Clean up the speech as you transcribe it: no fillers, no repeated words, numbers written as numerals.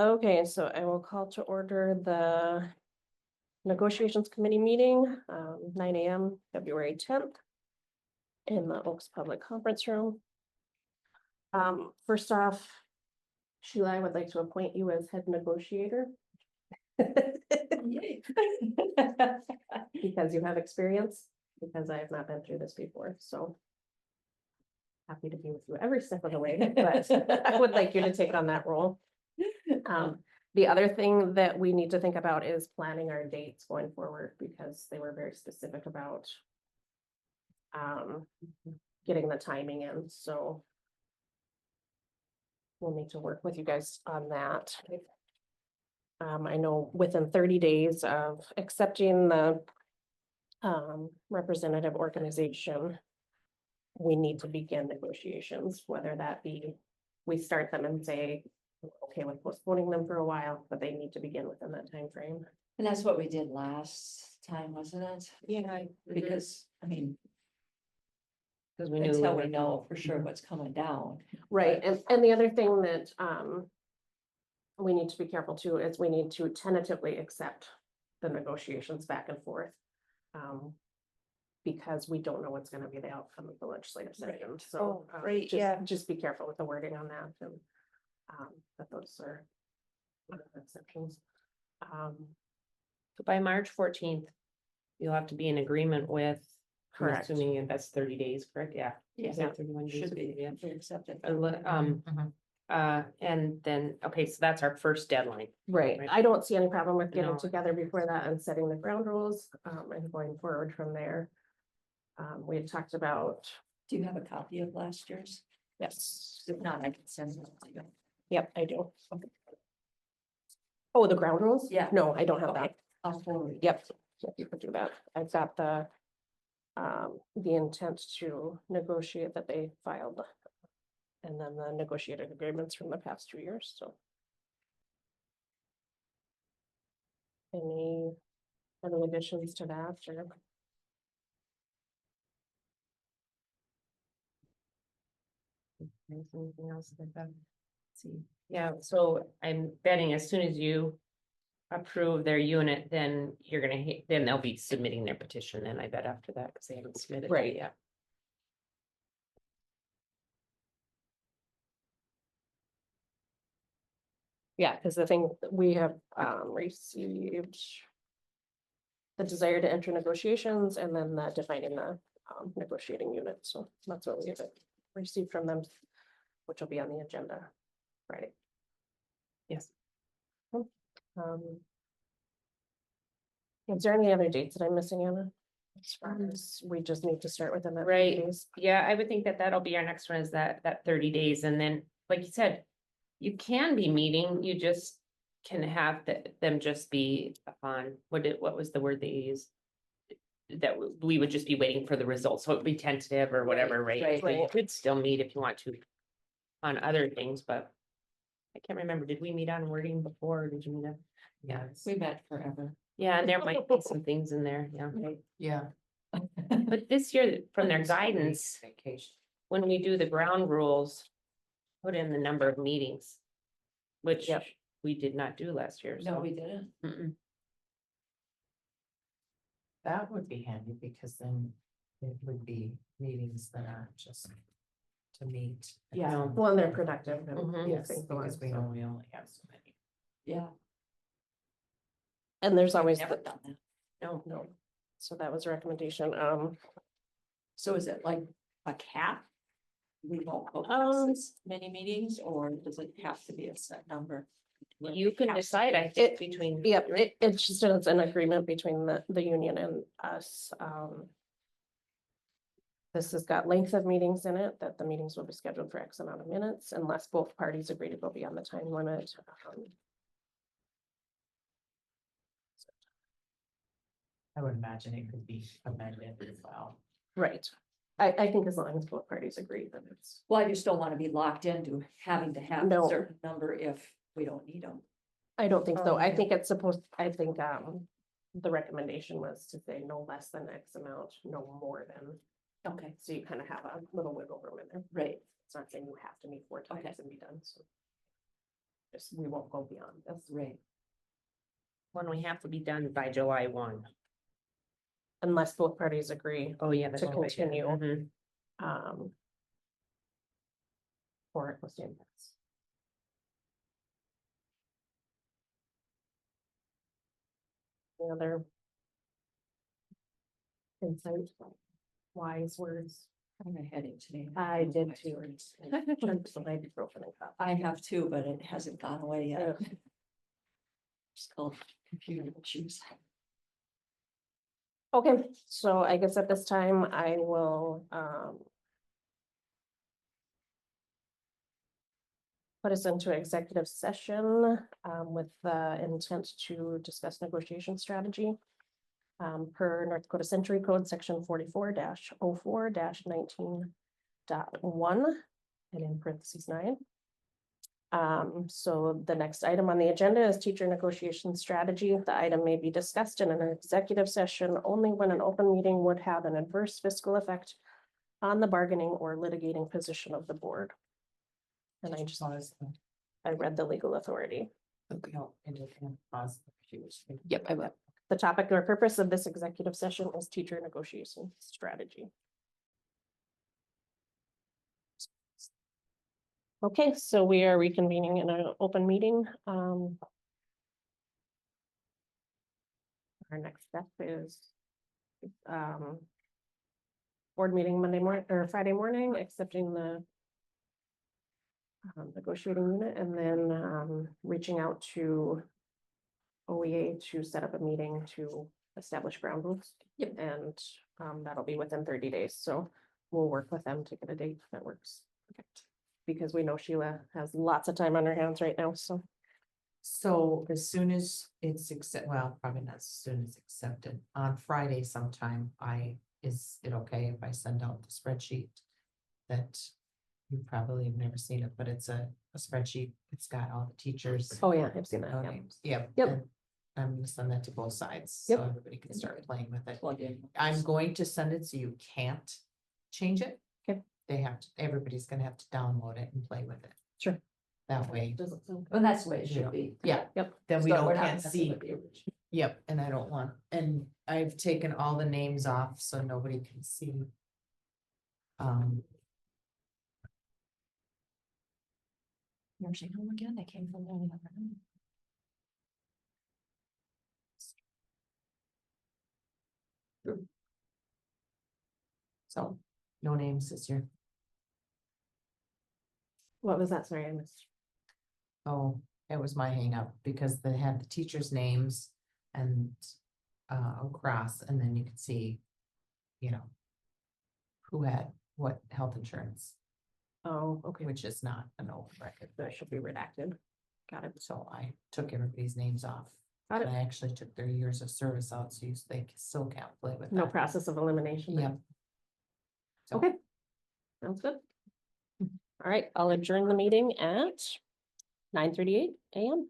Okay, so I will call to order the negotiations committee meeting, 9 a.m., February 10th in the Oaks Public Conference Room. First off, Sheila, I would like to appoint you as head negotiator. Because you have experience, because I have not been through this before, so. Happy to be with you every step of the way, but I would like you to take on that role. The other thing that we need to think about is planning our dates going forward, because they were very specific about getting the timing in, so we'll need to work with you guys on that. I know within 30 days of accepting the representative organization, we need to begin negotiations, whether that be, we start them and say, okay with postponing them for a while, but they need to begin within that time frame. And that's what we did last time, wasn't it? Yeah. Because, I mean, Because we knew. until we know for sure what's coming down. Right, and the other thing that we need to be careful too is we need to tentatively accept the negotiations back and forth. Because we don't know what's gonna be the outcome of the legislative session, so. Oh, right, just- yeah. Just be careful with the wording on that, and that those are exceptions. So by March 14th, you'll have to be in agreement with, I'm Correct. assuming that's 30 days, correct? Yeah. Is Yeah, that 31 days? should be, Yeah. we accept it. And then, okay, so that's our first deadline. Right, Right. I don't see any problem with getting No. together before that and setting the ground rules, and going forward from there. We had talked about, Do you have a copy of last year's? yes, If not, I can send it to you. yep, I do. Oh, the ground rules? Yeah. No, I don't have that. Okay. I'll forward. it. Yep, yep, you could do that. I've got the intent to negotiate that they filed. And then the negotiated agreements from the past 2 years, so. Any additions to that, or? There's anything else like that? Let's see, yeah, so I'm betting as soon as you approve their unit, then you're gonna hit, then they'll be submitting their petition, then I bet after that, because they haven't submitted it Right. yet. Yeah, because the thing, we have received the desire to enter negotiations and then defining the negotiating unit, so that's what we have received from them, which will be on the agenda Friday. Yes. Is there any other dates that I'm missing, Anna? As far as we just need to start within that 30 Right. days? Yeah, I would think that that'll be our next one, is that 30 days, and then, like you said, you can be meeting, you just can have them just be upon, what was the word they used? That we would just be waiting for the results, so it'd be tentative or whatever, right? right, So you right. could still meet if you want to on other things, but I can't remember, did we meet on wording before, or did you meet on? Yeah, We met forever. yeah, and there might be some things in there, yeah. Yeah. But this year, from their guidance, when we do the ground rules, put in the number of meetings, which Yep. we did not do last year. No, so. we didn't. Mm-mm. That would be handy because then it would be meetings that aren't just to meet. Yeah, well, and they're productive. and Mhm. move Yes, things along, because we so. know we only have so many. Yeah. And there's always, Never done that. no, so that was a recommendation, So is it like a cap? We won't go Um, past this many meetings, or does it have to be a set number? You can decide, I think, between. yep, it's just it's an agreement between the union and us, This has got length of meetings in it, that the meetings will be scheduled for X amount of minutes unless both parties agree to go beyond the time limit. I would imagine it could be amended as well. Right, I think as long as both parties agree, then it's. Well, I just don't want to be locked into having to have a No. certain number if we don't need them. I don't think so. I Okay. think it's supposed, I think, the recommendation was to say no less than X amount, no more than. Okay, So you kind of have a little wiggle room in there. right. It's not saying you have to meet 4 times Okay. and be done, so. Just, we won't go beyond this. Right. When we have to be done by July 1. Unless both parties agree, Oh, yeah. that's To right. continue. Mhm. um. Or it was in this. Any other insights, wise words? I had a headache today. I did too. So I did open it up. I have too, but it hasn't gone away yet. Yeah. It's called computer issues. Okay, so I guess at this time I will, put us into executive session, with the intent to discuss negotiation strategy. Per North Dakota Century Code, section 44-04-19.1, and in parentheses 9. So the next item on the agenda is teacher negotiation strategy. The item may be discussed in an executive session only when an open meeting would have an adverse fiscal effect on the bargaining or litigating position of the board. And I just, I read the legal authority. Okay, and you can pause the computers. Yep, I will. The topic or purpose of this executive session is teacher negotiation strategy. Okay, so we are reconvening in an open meeting. Our next step is board meeting Monday morning or Friday morning, accepting the negotiating unit, and then reaching out to OEA to set up a meeting to establish ground rules. Yep. And that'll be within 30 days, so we'll work with them to get a date that works. Because we know Sheila has lots of time on her hands right now, so. So as soon as it's well, probably not as soon as accepted, on Friday sometime, is it okay if I send out the spreadsheet? That you probably have never seen it, but it's a spreadsheet, it's got all the teachers. Oh, yeah, I've seen that, no yeah. names. Yep. Yep. and I'm gonna send that to both sides, Yep. so everybody can start playing with it. Plug in. I'm going to send it so you can't change it. Okay. Everybody's gonna have to download it and play with it. Sure. That way, Doesn't sound Well, that's the way it Yeah. should be. yeah. Yep. Then we So don't we're not can't messing see. with the original. Yep, and I don't want, and I've taken all the names off so nobody can see. Nursing home again, they came from down the other end. So, no names this year. What was that? Sorry, I missed. Oh, it was my hang up because they had the teachers' names and across, and then you could see, who had what health insurance, Oh, okay, which is not an open record. that should be redacted. Got it. So I took everybody's names off. Got it. And I actually took their years of service out, so they still can't play with No that. process of elimination. then? Yep. So, Okay. Sounds good. All right, I'll adjourn the meeting at 9:38 a.m.